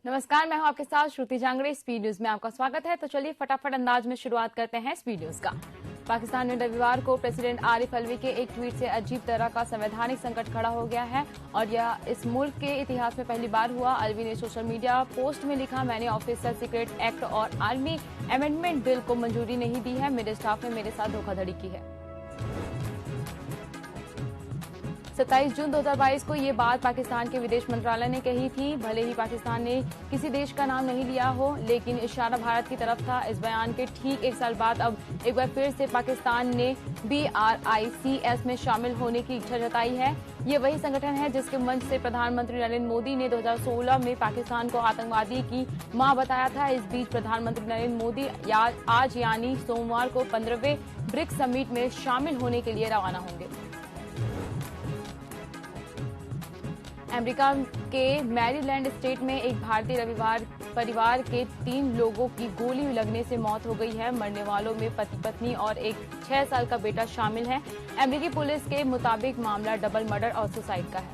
नमस्कार, मैं हूं आपके साथ श्रुति जांगड़े। स्पीड न्यूज में आपका स्वागत है। तो चलिए फटाफट अंदाज में शुरुआत करते हैं स्पीड न्यूज का। पाकिस्तान में रविवार को प्रेसिडेंट आरिफ अलवी के एक ट्वीट से अजीब तरह का संवैधानिक संकट खड़ा हो गया है और यह इस मुल्क के इतिहास में पहली बार हुआ। अलवी ने सोशल मीडिया पोस्ट में लिखा, मैंने ऑफिसर सीक्रेट एक्ट और आर्मी अमेंडमेंट बिल को मंजूरी नहीं दी है। मेरे स्टाफ ने मेरे साथ धोखाधड़ी की है। 27 जून 2022 को ये बात पाकिस्तान के विदेश मंत्रालय ने कही थी। भले ही पाकिस्तान ने किसी देश का नाम नहीं लिया हो, लेकिन इशारा भारत की तरफ था। इस बयान के ठीक एक साल बाद अब एक बार फिर से पाकिस्तान ने BRICS में शामिल होने की इच्छा जताई है। ये वही संगठन है जिसके मंच से प्रधानमंत्री नरेंद्र मोदी ने 2016 में पाकिस्तान को आतंकवादी की मां बताया था। इस बीच प्रधानमंत्री नरेंद्र मोदी आज यानी सोमवार को 15वें ब्रिक्स समिट में शामिल होने के लिए रवाना होंगे। अमेरिका के मैरीलैंड स्टेट में एक भारतीय रविवार परिवार के 3 लोगों की गोली लगने से मौत हो गई है। मरने वालों में पति पत्नी और एक 6 साल का बेटा शामिल है। अमेरिकी पुलिस के मुताबिक मामला डबल मर्डर और सुसाइड का है।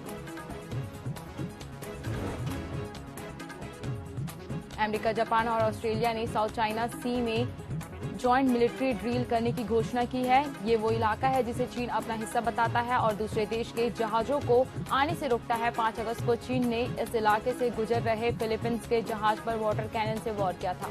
अमेरिका, जापान और ऑस्ट्रेलिया ने साउथ चाइना सी में जॉइंट मिलिट्री ड्रिल करने की घोषणा की है। ये वो इलाका है जिसे चीन अपना हिस्सा बताता है और दूसरे देश के जहाजों को आने से रोकता है। 5 अगस्त को चीन ने इस इलाके से गुजर रहे फिलीपींस के जहाज पर वाटर कैनन से वार किया था।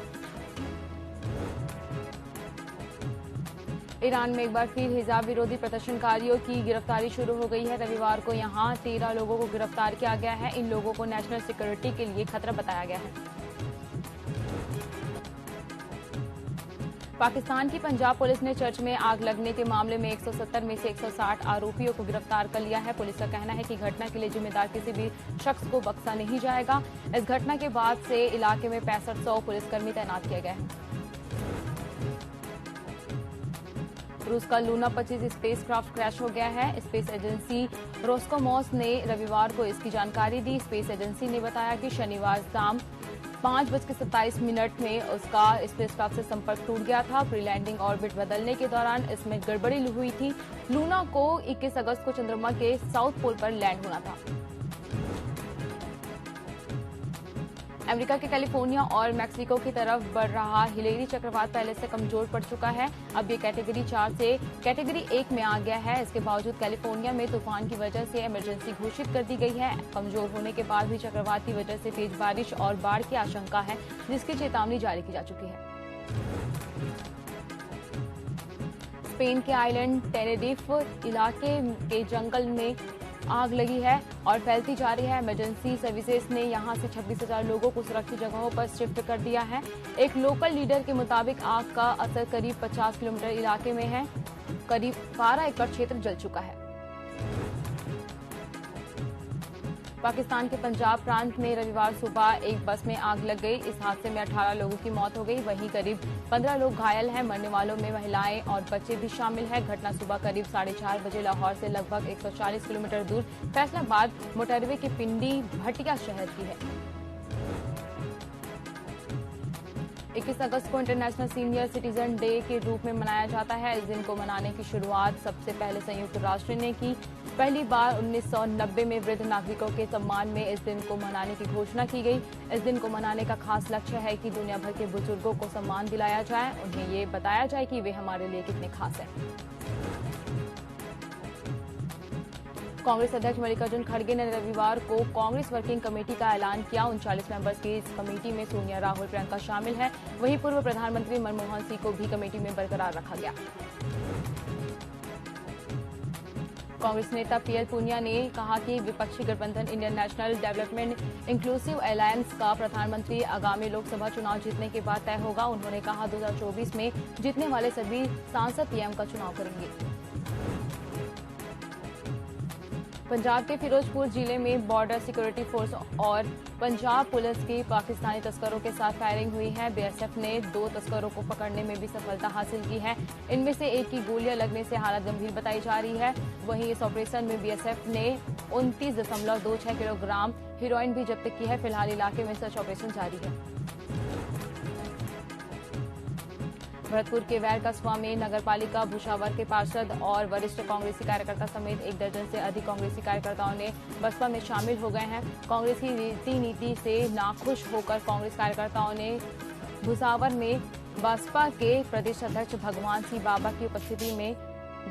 ईरान में एक बार फिर हिजाब विरोधी प्रदर्शनकारियों की गिरफ्तारी शुरू हो गई है। रविवार को यहां 13 लोगों को गिरफ्तार किया गया है। इन लोगों को नेशनल सिक्योरिटी के लिए खतरा बताया गया है। पाकिस्तान की पंजाब पुलिस ने चर्च में आग लगने के मामले में 170 में से 160 आरोपियों को गिरफ्तार कर लिया है। पुलिस का कहना है कि घटना के लिए जिम्मेदार किसी भी शख्स को बख्शा नहीं जाएगा। इस घटना के बाद से इलाके में 6500 पुलिसकर्मी तैनात किए गए हैं। रूस का लूना 25 स्पेसक्राफ्ट क्रैश हो गया है। स्पेस एजेंसी रोस्कोमोस ने रविवार को इसकी जानकारी दी। स्पेस एजेंसी ने बताया कि शनिवार शाम 5:27 में उसका स्पेसक्राफ्ट से संपर्क टूट गया था। प्री लैंडिंग ऑर्बिट बदलने के दौरान इसमें गड़बड़ी हुई थी। लूना को 21 अगस्त को चंद्रमा के साउथ पोल पर लैंड होना था। अमेरिका के कैलिफोर्निया और मैक्सिको की तरफ बढ़ रहा हिलेरी चक्रवात पहले से कमजोर पड़ चुका है। अब ये कैटेगरी 4 से कैटेगरी 1 में आ गया है। इसके बावजूद कैलिफोर्निया में तूफान की वजह से इमरजेंसी घोषित कर दी गई है। कमजोर होने के बाद भी चक्रवात की वजह से तेज बारिश और बाढ़ की आशंका है, जिसकी चेतावनी जारी की जा चुकी है। स्पेन के आइलैंड टेनेरिफ इलाके के जंगल में आग लगी है और फैलती जा रही है। इमरजेंसी सर्विसेज ने यहां से 26,000 लोगों को सुरक्षित जगहों पर शिफ्ट कर दिया है। एक लोकल लीडर के मुताबिक आग का असर करीब 50 किलोमीटर इलाके में है। करीब 12 एकड़ क्षेत्र जल चुका है। पाकिस्तान के पंजाब प्रांत में रविवार सुबह एक बस में आग लग गई। इस हादसे में 18 लोगों की मौत हो गई, वहीं करीब 15 लोग घायल हैं। मरने वालों में महिलाएं और बच्चे भी शामिल हैं। घटना सुबह करीब 4:30 बजे लाहौर से लगभग 140 किलोमीटर दूर फैसलाबाद मोटरवे के पिंडी भटिया शहर की है। 21 अगस्त को इंटरनेशनल सीनियर सिटीजन डे के रूप में मनाया जाता है। इस दिन को मनाने की शुरुआत सबसे पहले संयुक्त राष्ट्र ने की। पहली बार 1990 में वृद्ध नागरिकों के सम्मान में इस दिन को मनाने की घोषणा की गई। इस दिन को मनाने का खास लक्ष्य है कि दुनिया भर के बुजुर्गों को सम्मान दिलाया जाए, उन्हें ये बताया जाए कि वे हमारे लिए कितने खास हैं। कांग्रेस अध्यक्ष मल्लिकार्जुन खड़गे ने रविवार को कांग्रेस वर्किंग कमेटी का ऐलान किया। 39 मेंबर्स की इस कमेटी में सोनिया, राहुल, प्रियंका शामिल हैं। वहीं पूर्व प्रधानमंत्री मनमोहन सिंह को भी कमेटी में बरकरार रखा गया। कांग्रेस नेता PL पूनिया ने कहा कि विपक्षी गठबंधन Indian national development inclusive alliance का प्रधानमंत्री आगामी लोकसभा चुनाव जीतने के बाद तय होगा। उन्होंने कहा 2024 में जीतने वाले सभी सांसद PM का चुनाव करेंगे। पंजाब के फिरोजपुर जिले में बॉर्डर सिक्योरिटी फोर्स और पंजाब पुलिस की पाकिस्तानी तस्करों के साथ फायरिंग हुई है। BSF ने 2 तस्करों को पकड़ने में भी सफलता हासिल की है। इनमें से एक की गोलियां लगने से हालत गंभीर बताई जा रही है। वहीं इस ऑपरेशन में BSF ने 29.26 किलोग्राम हेरोइन भी जब्त की है। फिलहाल इलाके में सर्च ऑपरेशन जारी है। भरतपुर के वैर कस्बा में नगरपालिका भुसावर के पार्षद और वरिष्ठ कांग्रेसी कार्यकर्ता समेत 1 दर्जन से अधिक कांग्रेसी कार्यकर्ताओं ने बसपा में शामिल हो गए हैं। कांग्रेस की रीति नीति से नाखुश होकर कांग्रेस कार्यकर्ताओं ने भुसावर में बसपा के प्रदेश अध्यक्ष भगवान सिंह बाबा की उपस्थिति में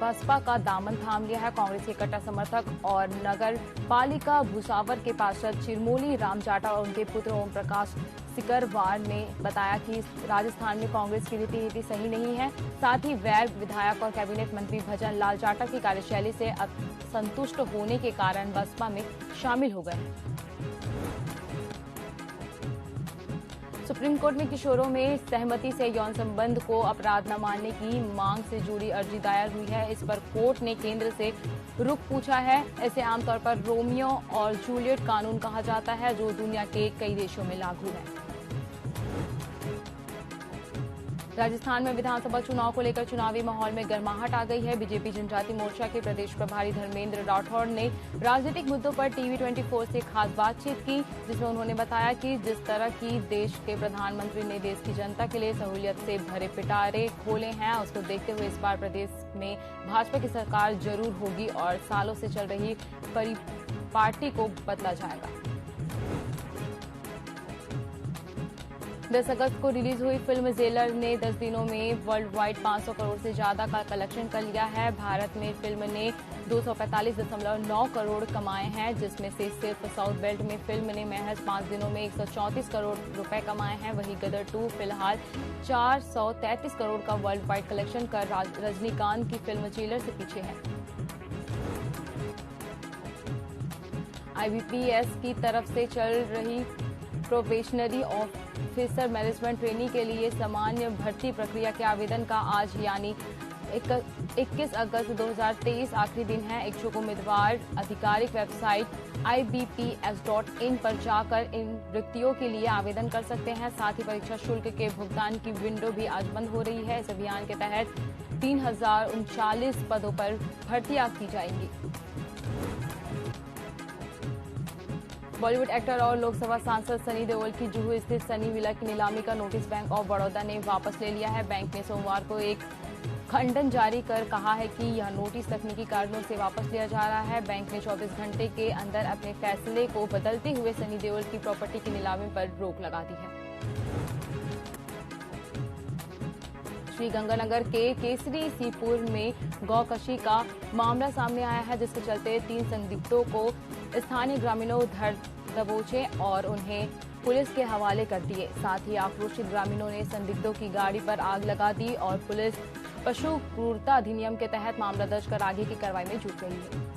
बसपा का दामन थाम लिया है। कांग्रेस के कट्टर समर्थक और नगर पालिका भुसावर के पार्षद चिरमोली राम जाटा और उनके पुत्र ओम प्रकाश सिकरवार ने बताया कि राजस्थान में कांग्रेस की रीति नीति सही नहीं है। साथ ही वैर विधायक और कैबिनेट मंत्री भजन लाल जाटा की कार्यशैली से असंतुष्ट होने के कारण बसपा में शामिल हो गए। सुप्रीम कोर्ट में किशोरों में सहमति से यौन संबंध को अपराध न मानने की मांग से जुड़ी अर्जी दायर हुई है। इस पर कोर्ट ने केंद्र से रुख पूछा है। इसे आमतौर पर रोमियो और जूलियट कानून कहा जाता है, जो दुनिया के कई देशों में लागू है। राजस्थान में विधानसभा चुनाव को लेकर चुनावी माहौल में गर्माहट आ गई है। बीजेपी जनजाति मोर्चा के प्रदेश प्रभारी धर्मेंद्र राठौड़ ने राजनीतिक मुद्दों पर टीवी 24 से खास बातचीत की, जिसमें उन्होंने बताया कि जिस तरह की देश के प्रधानमंत्री ने देश की जनता के लिए सहूलियत से भरे पिटारे खोले हैं, उसको देखते हुए इस बार प्रदेश में भाजपा की सरकार जरूर होगी और सालों से चल रही पार्टी को बदला जाएगा। 10 अगस्त को रिलीज हुई फिल्म जेलर ने 10 दिनों में वर्ल्ड वाइड 500 करोड़ से ज्यादा का कलेक्शन कर लिया है। भारत में फिल्म ने 245.9 करोड़ कमाए हैं, जिसमें से सिर्फ साउथ बेल्ट में फिल्म ने महज 5 दिनों में 134 करोड़ रुपए कमाए हैं। वहीं गदर 2 फिलहाल 433 करोड़ का वर्ल्ड वाइड कलेक्शन कर रजनीकांत की फिल्म जेलर से पीछे है। IBPS की तरफ से चल रही प्रोबेशनरी ऑफिसर मैनेजमेंट ट्रेनी के लिए सामान्य भर्ती प्रक्रिया के आवेदन का आज यानी 21 अगस्त 2023 आखिरी दिन है। इच्छुक उम्मीदवार आधिकारिक वेबसाइट ibps.in पर जाकर इन रिक्तियों के लिए आवेदन कर सकते हैं। साथ ही परीक्षा शुल्क के भुगतान की विंडो भी आज बंद हो रही है। इस अभियान के तहत 3039 पदों पर भर्तियां की जाएंगी। बॉलीवुड एक्टर और लोकसभा सांसद सनी देओल की जुहू स्थित सनी विला की नीलामी का नोटिस बैंक ऑफ बड़ौदा ने वापस ले लिया है। बैंक ने सोमवार को एक खंडन जारी कर कहा है कि यह नोटिस तकनीकी कारणों से वापस लिया जा रहा है। बैंक ने 24 घंटे के अंदर अपने फैसले को बदलते हुए सनी देओल की प्रॉपर्टी की नीलामी पर रोक लगा दी है। श्रीगंगानगर के केसरी सीपुर में गौकशी का मामला सामने आया है, जिसके चलते 3 संदिग्धों को स्थानीय ग्रामीणों धर दबोचे और उन्हें पुलिस के हवाले कर दिए। साथ ही आक्रोशित ग्रामीणों ने संदिग्धों की गाड़ी पर आग लगा दी और पुलिस पशु क्रूरता अधिनियम के तहत मामला दर्ज कर आगे की कार्रवाई में जुट गई है।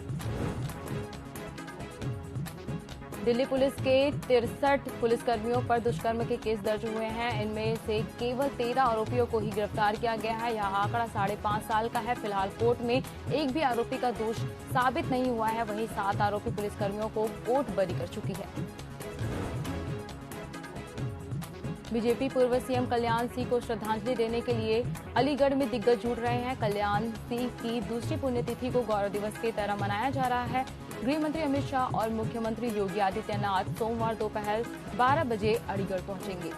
दिल्ली पुलिस के 63 पुलिसकर्मियों पर दुष्कर्म के केस दर्ज हुए हैं। इनमें से केवल 13 आरोपियों को ही गिरफ्तार किया गया है। यह आंकड़ा 5.5 साल का है। फिलहाल कोर्ट में एक भी आरोपी का दोष साबित नहीं हुआ है। वहीं 7 आरोपी पुलिसकर्मियों को कोर्ट बरी कर चुकी है। बीजेपी पूर्व सीएम कल्याण सिंह को श्रद्धांजलि देने के लिए अलीगढ़ में दिग्गज जुट रहे हैं। कल्याण सिंह की दूसरी पुण्यतिथि को गौरव दिवस की तरह मनाया जा रहा है। गृह मंत्री अमित शाह और मुख्यमंत्री योगी आदित्यनाथ सोमवार दोपहर 12 बजे अलीगढ़ पहुंचेंगे।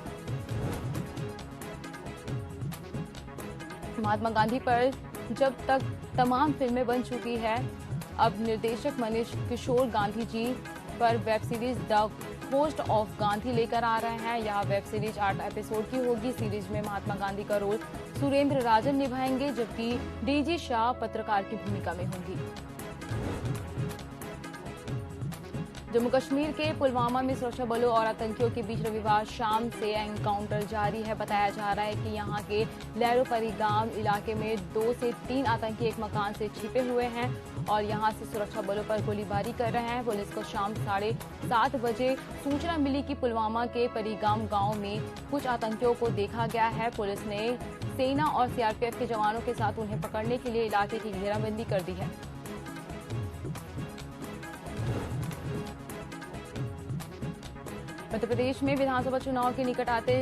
महात्मा गांधी पर जब तक तमाम फिल्में बन चुकी है, अब निर्देशक मनीष किशोर गांधी जी पर web series the post of Gandhi लेकर आ रहे हैं। यह वेब सीरीज 8 एपिसोड की होगी। सीरीज में महात्मा गांधी का रोल सुरेंद्र राजन निभाएंगे, जबकि डीजी शाह पत्रकार की भूमिका में होंगी। जम्मू कश्मीर के पुलवामा में सुरक्षा बलों और आतंकियों के बीच रविवार शाम से एनकाउंटर जारी है। बताया जा रहा है कि यहां के लहरोपरी गांव इलाके में 2 से 3 आतंकी एक मकान से छिपे हुए हैं और यहां से सुरक्षा बलों पर गोलीबारी कर रहे हैं। पुलिस को शाम 7:30 बजे सूचना मिली कि पुलवामा के परिगाम गांव में कुछ आतंकियों को देखा गया है। पुलिस ने सेना और सीआरपीएफ के जवानों के साथ उन्हें पकड़ने के लिए इलाके की घेराबंदी कर दी है। मध्य प्रदेश में विधानसभा चुनाव के निकट आते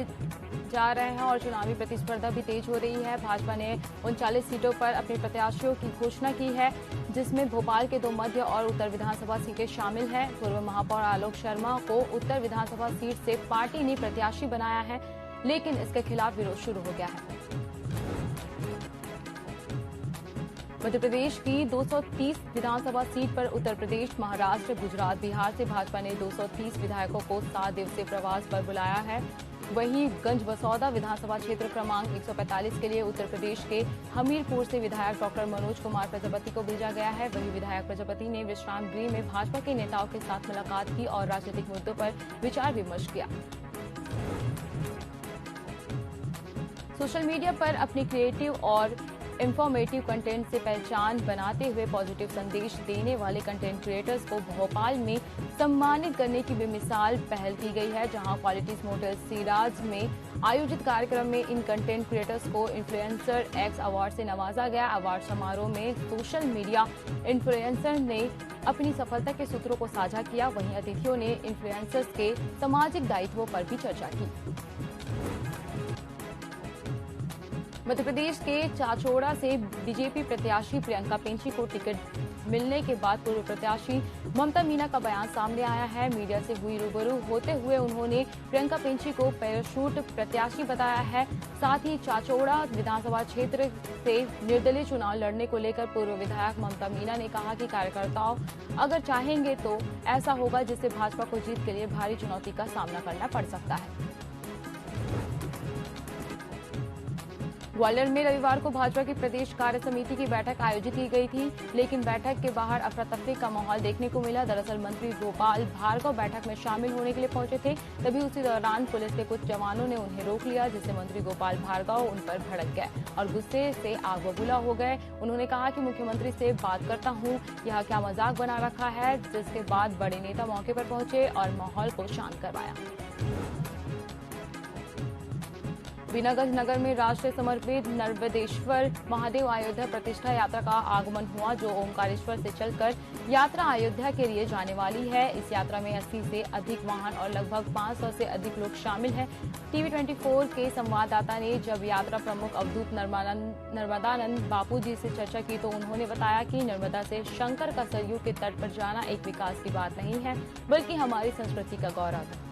जा रहे हैं और चुनावी प्रतिस्पर्धा भी तेज हो रही है। भाजपा ने 39 सीटों पर अपने प्रत्याशियों की घोषणा की है, जिसमें भोपाल के 2 मध्य और उत्तर विधानसभा सीटें शामिल हैं। पूर्व महापौर आलोक शर्मा को उत्तर विधानसभा सीट से पार्टी ने प्रत्याशी बनाया है, लेकिन इसके खिलाफ विरोध शुरू हो गया है। मध्य प्रदेश की 230 विधानसभा सीट पर उत्तर प्रदेश, महाराष्ट्र, गुजरात, बिहार से भाजपा ने 230 विधायकों को 7 दिवसीय प्रवास पर बुलाया है। वहीं गंजबसौदा विधानसभा क्षेत्र क्रमांक 145 के लिए उत्तर प्रदेश के हमीरपुर से विधायक डॉक्टर मनोज कुमार प्रजापति को भेजा गया है। वहीं विधायक प्रजापति ने विश्राम गृह में भाजपा के नेताओं के साथ मुलाकात की और राजनीतिक मुद्दों पर विचार विमर्श किया। सोशल मीडिया पर अपनी क्रिएटिव और इंफॉर्मेटिव कंटेंट से पहचान बनाते हुए पॉजिटिव संदेश देने वाले कंटेंट क्रिएटर्स को भोपाल में सम्मानित करने की बेमिसाल पहल की गई है, जहां क्वालिटीज मोटर्स सिराज में आयोजित कार्यक्रम में इन कंटेंट क्रिएटर्स को इन्फ्लुएंसर एक्स अवार्ड से नवाजा गया। अवार्ड समारोह में सोशल मीडिया इन्फ्लुएंसर ने अपनी सफलता के सूत्रों को साझा किया। वहीं अतिथियों ने इन्फ्लुएंसर्स के सामाजिक दायित्वों पर भी चर्चा की। मध्य प्रदेश के चाचौड़ा से बीजेपी प्रत्याशी प्रियंका पेंची को टिकट मिलने के बाद पूर्व प्रत्याशी ममता मीना का बयान सामने आया है। मीडिया से हुई रूबरू होते हुए उन्होंने प्रियंका पेंची को पैराशूट प्रत्याशी बताया है। साथ ही चाचौड़ा विधानसभा क्षेत्र से निर्दलीय चुनाव लड़ने को लेकर पूर्व विधायक ममता मीना ने कहा कि कार्यकर्ताओं अगर चाहेंगे तो ऐसा होगा जिससे भाजपा को जीत के लिए भारी चुनौती का सामना करना पड़ सकता है। ग्वालियर में रविवार को भाजपा की प्रदेश कार्य समिति की बैठक आयोजित की गई थी, लेकिन बैठक के बाहर अफरा तफरी का माहौल देखने को मिला। दरअसल मंत्री गोपाल भार्गव बैठक में शामिल होने के लिए पहुंचे थे, तभी उसी दौरान पुलिस के कुछ जवानों ने उन्हें रोक लिया, जिससे मंत्री गोपाल भार्गव उन पर भड़क गए और गुस्से से आग बबूला हो गए। उन्होंने कहा कि मुख्यमंत्री से बात करता हूं, यह क्या मजाक बना रखा है, जिसके बाद बड़े नेता मौके पर पहुंचे और माहौल को शांत करवाया। बीनागंज नगर में राष्ट्र समर्पित नर्मदेश्वर महादेव अयोध्या प्रतिष्ठा यात्रा का आगमन हुआ, जो ओमकारेश्वर से चलकर यात्रा अयोध्या के लिए जाने वाली है। इस यात्रा में 80 से अधिक वाहन और लगभग 500 से अधिक लोग शामिल हैं। टीवी 24 के संवाददाता ने जब यात्रा प्रमुख अवधूत नर्मदानंद बापू जी से चर्चा की तो उन्होंने बताया कि नर्मदा से शंकर का सरयू के तट पर जाना एक विकास की बात नहीं है, बल्कि हमारी संस्कृति का गौरव है।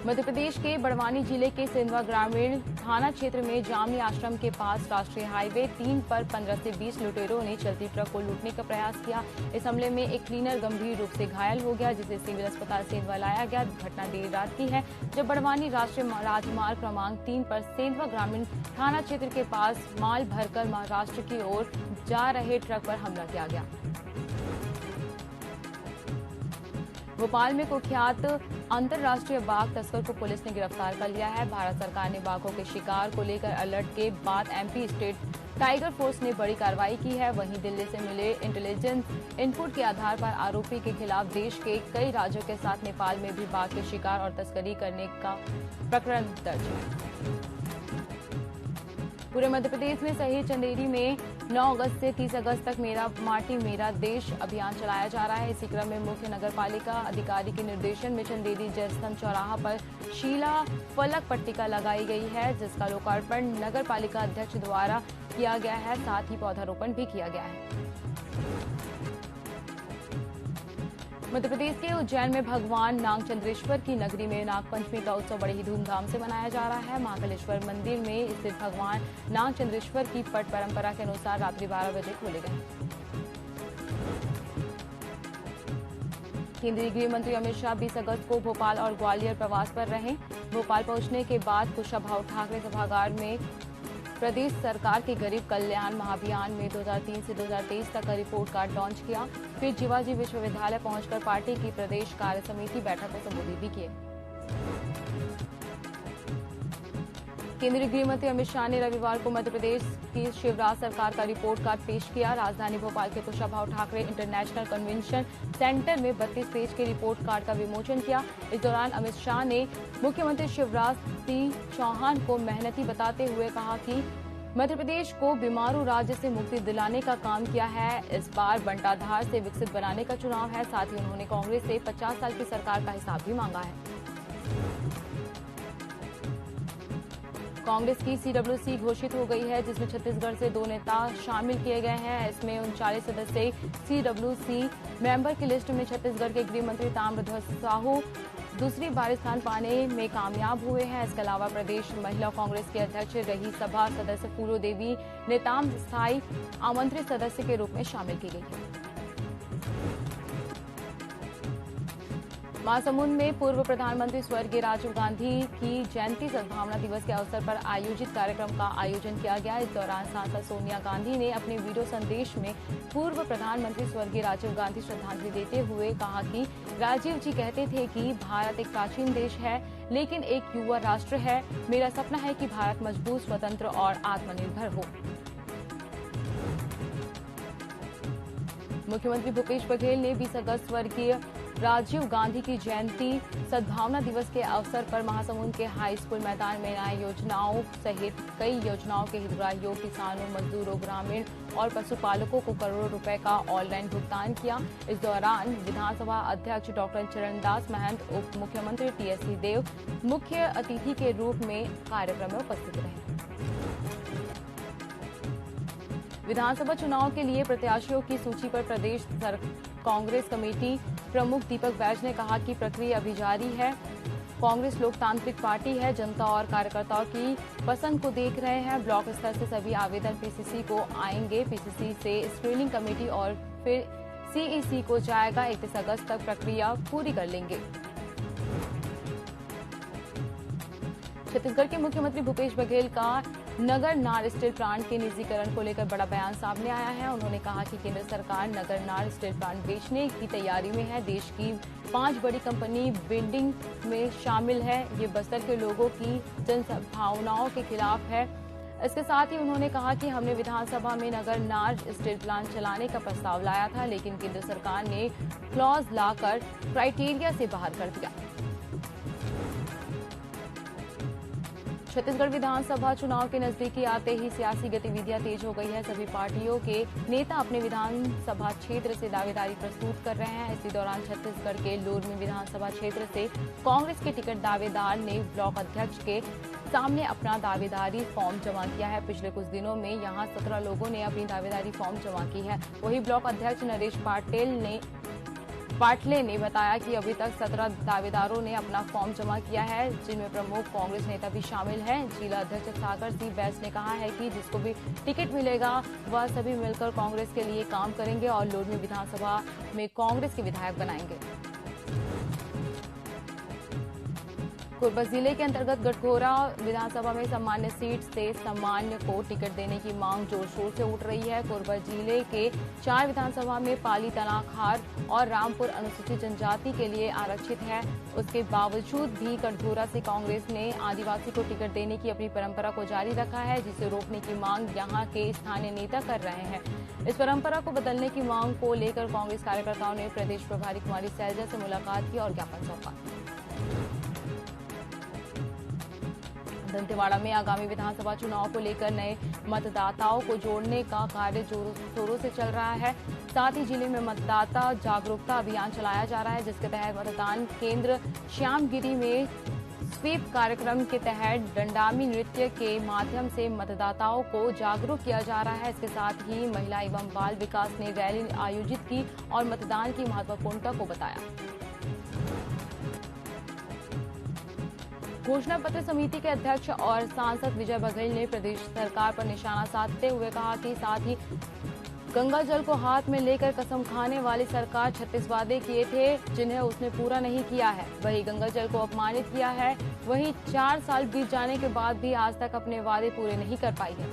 मध्य प्रदेश के बड़वानी जिले के सिंधवा ग्रामीण थाना क्षेत्र में जामनी आश्रम के पास राष्ट्रीय हाईवे 3 पर 15 से 20 लुटेरों ने चलती ट्रक को लूटने का प्रयास किया। इस हमले में एक क्लीनर गंभीर रूप से घायल हो गया, जिसे सिविल अस्पताल सेंधवा लाया गया। घटना देर रात की है, जब बड़वानी राष्ट्रीय राजमार्ग क्रमांक 3 पर सेंधवा ग्रामीण थाना क्षेत्र के पास माल भरकर महाराष्ट्र की ओर जा रहे ट्रक पर हमला किया गया। भोपाल में कुख्यात अंतर्राष्ट्रीय बाघ तस्कर को पुलिस ने गिरफ्तार कर लिया है। भारत सरकार ने बाघों के शिकार को लेकर अलर्ट के बाद एमपी स्टेट टाइगर फोर्स ने बड़ी कार्रवाई की है। वहीं दिल्ली से मिले इंटेलिजेंस इनपुट के आधार पर आरोपी के खिलाफ देश के कई राज्यों के साथ नेपाल में भी बाघ के शिकार और तस्करी करने का प्रकरण दर्ज है। पूरे मध्य प्रदेश में शहीद चंदेरी में 9 अगस्त से 30 अगस्त तक मेरा माटी मेरा देश अभियान चलाया जा रहा है। इसी क्रम में मुख्य नगरपालिका अधिकारी के निर्देशन में चंदेरी जयस्तंभ चौराहा पर शीला फलक पट्टिका लगाई गई है, जिसका लोकार्पण नगरपालिका अध्यक्ष द्वारा किया गया है। साथ ही पौधारोपण भी किया गया है। मध्य प्रदेश के उज्जैन में भगवान नागचंद्रेश्वर की नगरी में नागपंचमी का उत्सव बड़े ही धूमधाम से मनाया जा रहा है। महाकालेश्वर मंदिर में स्थित भगवान नागचंद्रेश्वर की पट परंपरा के अनुसार रात्रि 12 बजे खोले गए। केंद्रीय गृह मंत्री अमित शाह 20 अगस्त को भोपाल और ग्वालियर प्रवास पर रहे। भोपाल पहुंचने के बाद कुशाभाऊ ठाकरे सभागार में प्रदेश सरकार के गरीब कल्याण महाअभियान में 2003 से 2023 तक का रिपोर्ट कार्ड लॉन्च किया। फिर जीवाजी विश्वविद्यालय पहुंचकर पार्टी की प्रदेश कार्य समिति बैठक को संबोधित भी किए। केंद्रीय गृह मंत्री अमित शाह ने रविवार को मध्य प्रदेश की शिवराज सरकार का रिपोर्ट कार्ड पेश किया। राजधानी भोपाल के Kushabhau Thackeray international convention centre में 32 पेज के रिपोर्ट कार्ड का विमोचन किया। इस दौरान अमित शाह ने मुख्यमंत्री शिवराज सिंह चौहान को मेहनती बताते हुए कहा कि मध्य प्रदेश को बीमारू राज्य से मुक्ति दिलाने का काम किया है। इस बार बंटाधार से विकसित बनाने का चुनाव है। साथ ही उन्होंने कांग्रेस से 50 साल की सरकार का हिसाब भी मांगा है। कांग्रेस की सीडब्ल्यूसी घोषित हो गई है, जिसमें छत्तीसगढ़ से 2 नेता शामिल किए गए हैं। इसमें 39 सदस्यीय सीडब्ल्यूसी मेंबर की लिस्ट में छत्तीसगढ़ के गृह मंत्री ताम्रध्वज साहू, दूसरी बार स्थान पाने में कामयाब हुए हैं। इसके अलावा प्रदेश महिला कांग्रेस की अध्यक्ष रही सभा सदस्य फूलो देवी नेताम स्थायी आमंत्रित सदस्य के रूप में शामिल की गई है। महासमुंद में पूर्व प्रधानमंत्री स्वर्गीय राजीव गांधी की जयंती सद्भावना दिवस के अवसर पर आयोजित कार्यक्रम का आयोजन किया गया। इस दौरान सांसद सोनिया गांधी ने अपने वीडियो संदेश में पूर्व प्रधानमंत्री स्वर्गीय राजीव गांधी श्रद्धांजलि देते हुए कहा कि राजीव जी कहते थे कि भारत एक प्राचीन देश है लेकिन एक युवा राष्ट्र है। मेरा सपना है कि भारत मजबूत, स्वतंत्र और आत्मनिर्भर हो। मुख्यमंत्री भूपेश बघेल ने 20 अगस्त स्वर्गीय राजीव गांधी की जयंती सद्भावना दिवस के अवसर पर महासमुंद के हाई स्कूल मैदान में न्याय योजनाओं सहित कई योजनाओं के हितग्राहियों, किसानों, मजदूरों, ग्रामीण और पशुपालकों को करोड़ों रुपए का ऑनलाइन भुगतान किया। इस दौरान विधानसभा अध्यक्ष डॉक्टर चरणदास महंत, उप मुख्यमंत्री टीएस सिंहदेव मुख्य अतिथि के रूप में कार्यक्रम में उपस्थित रहे। विधानसभा चुनाव के लिए प्रत्याशियों की सूची पर प्रदेश कांग्रेस कमेटी प्रमुख दीपक बैज ने कहा कि प्रक्रिया अभी जारी है। कांग्रेस लोकतांत्रिक पार्टी है, जनता और कार्यकर्ताओं की पसंद को देख रहे हैं। ब्लॉक स्तर से सभी आवेदन पीसीसी को आएंगे, पीसीसी से स्क्रीनिंग कमेटी और फिर सीईसी को जाएगा। 31 अगस्त तक प्रक्रिया पूरी कर लेंगे। छत्तीसगढ़ के मुख्यमंत्री भूपेश बघेल का नगर नार स्टील प्लांट के निजीकरण को लेकर बड़ा बयान सामने आया है। उन्होंने कहा कि केंद्र सरकार नगर नार स्टील प्लांट बेचने की तैयारी में है। देश की 5 बड़ी कंपनी बिल्डिंग में शामिल है। ये बस्तर के लोगों की जनभावनाओं के खिलाफ है। इसके साथ ही उन्होंने कहा कि हमने विधानसभा में नगर नार स्टील प्लांट चलाने का प्रस्ताव लाया था, लेकिन केंद्र सरकार ने क्लॉज लाकर क्राइटेरिया से बाहर कर दिया। छत्तीसगढ़ विधानसभा चुनाव के नजदीकी आते ही सियासी गतिविधियां तेज हो गई है। सभी पार्टियों के नेता अपने विधानसभा क्षेत्र से दावेदारी प्रस्तुत कर रहे हैं। इसी दौरान छत्तीसगढ़ के लोरमी विधानसभा क्षेत्र से कांग्रेस के टिकट दावेदार ने ब्लॉक अध्यक्ष के सामने अपना दावेदारी फॉर्म जमा किया है। पिछले कुछ दिनों में यहां 17 लोगों ने अपनी दावेदारी फॉर्म जमा की है। वहीं ब्लॉक अध्यक्ष नरेश पाटले ने बताया कि अभी तक 17 दावेदारों ने अपना फॉर्म जमा किया है, जिनमें प्रमुख कांग्रेस नेता भी शामिल हैं। जिला अध्यक्ष सागर सिंह बैस ने कहा है कि जिसको भी टिकट मिलेगा वह सभी मिलकर कांग्रेस के लिए काम करेंगे और लोरमी विधानसभा में कांग्रेस के विधायक बनाएंगे। कोरबा जिले के अंतर्गत गटघोरा विधानसभा में सामान्य सीट से सामान्य को टिकट देने की मांग जोर शोर से उठ रही है। कोरबा जिले के 4 विधानसभा में पाली, तनाखार और रामपुर अनुसूचित जनजाति के लिए आरक्षित है। उसके बावजूद भी गटघोरा से कांग्रेस ने आदिवासी को टिकट देने की अपनी परंपरा को जारी रखा है, जिसे रोकने की मांग यहां के स्थानीय नेता कर रहे हैं। इस परंपरा को बदलने की मांग को लेकर कांग्रेस कार्यकर्ताओं ने प्रदेश प्रभारी कुमारी सैलजा से मुलाकात की और ज्ञापन सौंपा। दंतेवाड़ा में आगामी विधानसभा चुनाव को लेकर नए मतदाताओं को जोड़ने का कार्य जोरों शोरों से चल रहा है। साथ ही जिले में मतदाता जागरूकता अभियान चलाया जा रहा है, जिसके तहत मतदान केंद्र श्यामगिरी में स्वीप कार्यक्रम के तहत डंडामी नृत्य के माध्यम से मतदाताओं को जागरूक किया जा रहा है। इसके साथ ही महिला एवं बाल विकास ने रैली आयोजित की और मतदान की महत्वपूर्णता को बताया। घोषणा पत्र समिति के अध्यक्ष और सांसद विजय बघेल ने प्रदेश सरकार पर निशाना साधते हुए कहा कि साथ ही गंगा जल को हाथ में लेकर कसम खाने वाली सरकार 36 वादे किए थे, जिन्हें उसने पूरा नहीं किया है। वही गंगा जल को अपमानित किया है। वही 4 साल बीत जाने के बाद भी आज तक अपने वादे पूरे नहीं कर पाई है।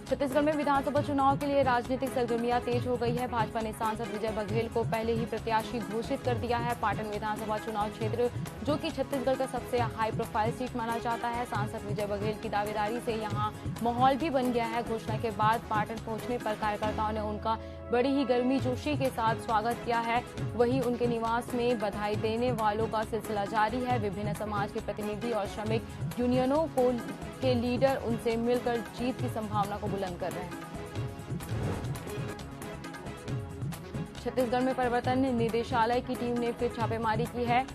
छत्तीसगढ़ में विधानसभा चुनाव के लिए राजनीतिक सरगर्मियां तेज हो गई है। भाजपा ने सांसद विजय बघेल को पहले ही प्रत्याशी घोषित कर दिया है। पाटन विधानसभा चुनाव क्षेत्र, जो कि छत्तीसगढ़ का सबसे हाई प्रोफाइल सीट माना जाता है, सांसद विजय बघेल की दावेदारी से यहां माहौल भी बन गया है। घोषणा के बाद पाटन पहुंचने पर कार्यकर्ताओं ने उनका बड़ी ही गर्मी जोशी के साथ स्वागत किया है। वहीं उनके निवास में बधाई देने वालों का सिलसिला जारी है। विभिन्न समाज के प्रतिनिधि और श्रमिक यूनियनों के लीडर उनसे मिलकर जीत की संभावना को बुलंद कर रहे हैं। छत्तीसगढ़ में प्रवर्तन निदेशालय की टीम ने फिर छापेमारी की है।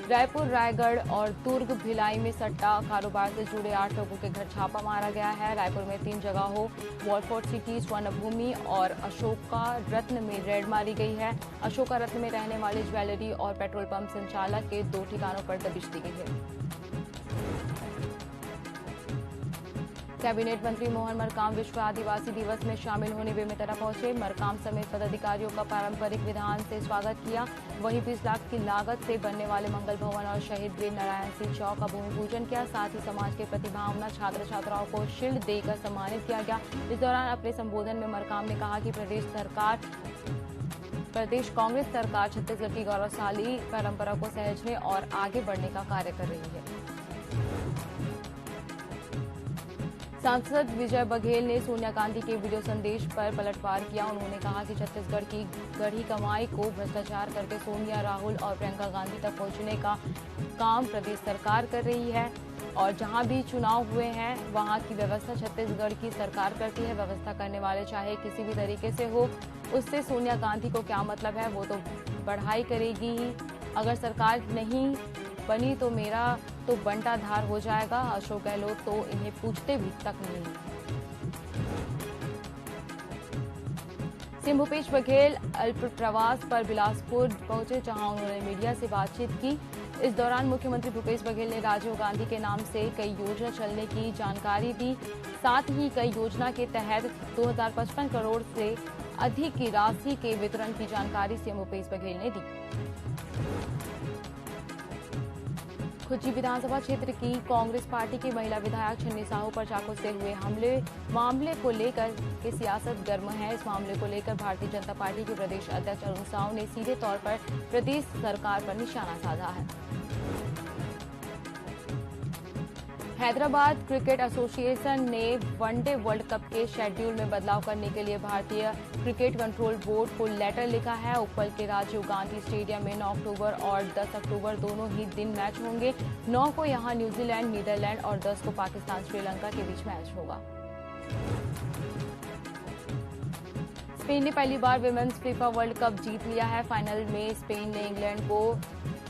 रायपुर, रायगढ़ और दुर्ग, भिलाई में सट्टा कारोबार से जुड़े 8 लोगों के घर छापा मारा गया है। रायपुर में 3 जगहों वॉलफोर्ट सिटी, स्वर्णभूमि और अशोका रत्न में रेड मारी गई है। अशोका रत्न में रहने वाले ज्वेलरी और पेट्रोल पंप संचालक के 2 ठिकानों पर दबिश दी गई है। कैबिनेट मंत्री मोहन मरकाम विश्व आदिवासी दिवस में शामिल होने बेमेतरा पहुंचे। मरकाम समेत पदाधिकारियों का पारंपरिक विधान से स्वागत किया। वहीं 20 लाख की लागत से बनने वाले मंगल भवन और शहीद वीर नारायण सिंह चौक का भूमि पूजन किया। साथ ही समाज के प्रतिभावना छात्र छात्राओं को शील्ड देकर सम्मानित किया गया। इस दौरान अपने संबोधन में मरकाम ने कहा कि प्रदेश कांग्रेस सरकार छत्तीसगढ़ की गौरवशाली परंपरा को सहेजने और आगे बढ़ने का कार्य कर रही है। सांसद विजय बघेल ने सोनिया गांधी के वीडियो संदेश पर पलटवार किया। उन्होंने कहा कि छत्तीसगढ़ की गढ़ी कमाई को भ्रष्टाचार करके सोनिया, राहुल और प्रियंका गांधी तक पहुंचने का काम प्रदेश सरकार कर रही है और जहां भी चुनाव हुए हैं वहां की व्यवस्था छत्तीसगढ़ की सरकार करती है। व्यवस्था करने वाले चाहे किसी भी तरीके से हो, उससे सोनिया गांधी को क्या मतलब है, वो तो बढ़ाई करेगी ही। अगर सरकार नहीं बनी तो मेरा तो बंटाधार हो जाएगा। अशोक गहलोत तो इन्हें पूछते भी तक नहीं। सीएम भूपेश बघेल अल्प प्रवास पर बिलासपुर पहुंचे, जहां उन्होंने मीडिया से बातचीत की। इस दौरान मुख्यमंत्री भूपेश बघेल ने राजीव गांधी के नाम से कई योजना चलने की जानकारी दी। साथ ही कई योजना के तहत 2055 करोड़ से अधिक की राशि के वितरण की जानकारी सीएम भूपेश बघेल ने दी। खुज्जी विधानसभा क्षेत्र की कांग्रेस पार्टी की महिला विधायक छन्नी साहू पर चाकू से हुए मामले को लेकर के सियासत गर्म है। इस मामले को लेकर भारतीय जनता पार्टी के प्रदेश अध्यक्ष अरुण साहू ने सीधे तौर पर प्रदेश सरकार पर निशाना साधा है। हैदराबाद क्रिकेट एसोसिएशन ने वनडे वर्ल्ड कप के शेड्यूल में बदलाव करने के लिए भारतीय क्रिकेट कंट्रोल बोर्ड को लेटर लिखा है। उपल के राजीव गांधी स्टेडियम में 9 अक्टूबर और 10 अक्टूबर दोनों ही दिन मैच होंगे। 9 को यहां न्यूजीलैंड, नीदरलैंड और 10 को पाकिस्तान, श्रीलंका के बीच मैच होगा। स्पेन ने पहली बार विमेंस फीफा वर्ल्ड कप जीत लिया है। फाइनल में स्पेन ने इंग्लैंड को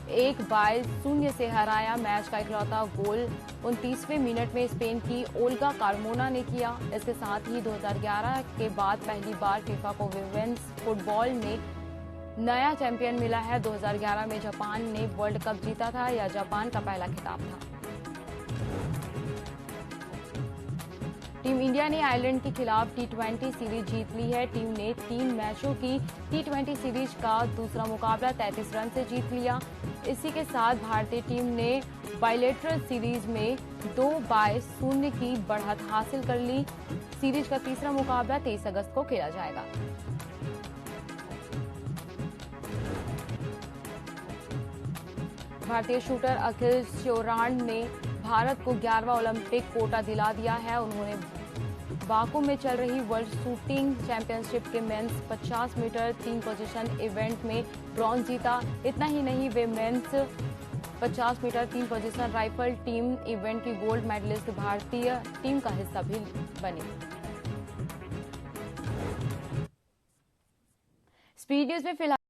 1-0 से हराया। मैच का इकलौता गोल 29वें मिनट में स्पेन की ओल्गा कार्मोना ने किया। इसके साथ ही 2011 के बाद पहली बार फीफा को विमेंस फुटबॉल में नया चैंपियन मिला है। 2011 में जापान ने वर्ल्ड कप जीता था। यह जापान का पहला खिताब था। टीम इंडिया ने आयरलैंड के खिलाफ टी20 सीरीज जीत ली है। टीम ने 3 मैचों की टी20 सीरीज का दूसरा मुकाबला 33 रन से जीत लिया। इसी के साथ भारतीय टीम ने बायलैटरल सीरीज में 2-0 की बढ़त हासिल कर ली। सीरीज का तीसरा मुकाबला 23 अगस्त को खेला जाएगा। भारतीय शूटर अखिल श्योराण ने भारत को 11वां ओलंपिक कोटा दिला दिया है। उन्होंने बाकू में चल रही वर्ल्ड शूटिंग चैंपियनशिप के मेंस 50 मीटर 3 पोजीशन इवेंट में ब्रॉन्ज जीता। इतना ही नहीं, वे men's 50 metre 3 position rifle team event की गोल्ड मेडलिस्ट भारतीय टीम का हिस्सा भी बने। स्पीड न्यूज में फिलहाल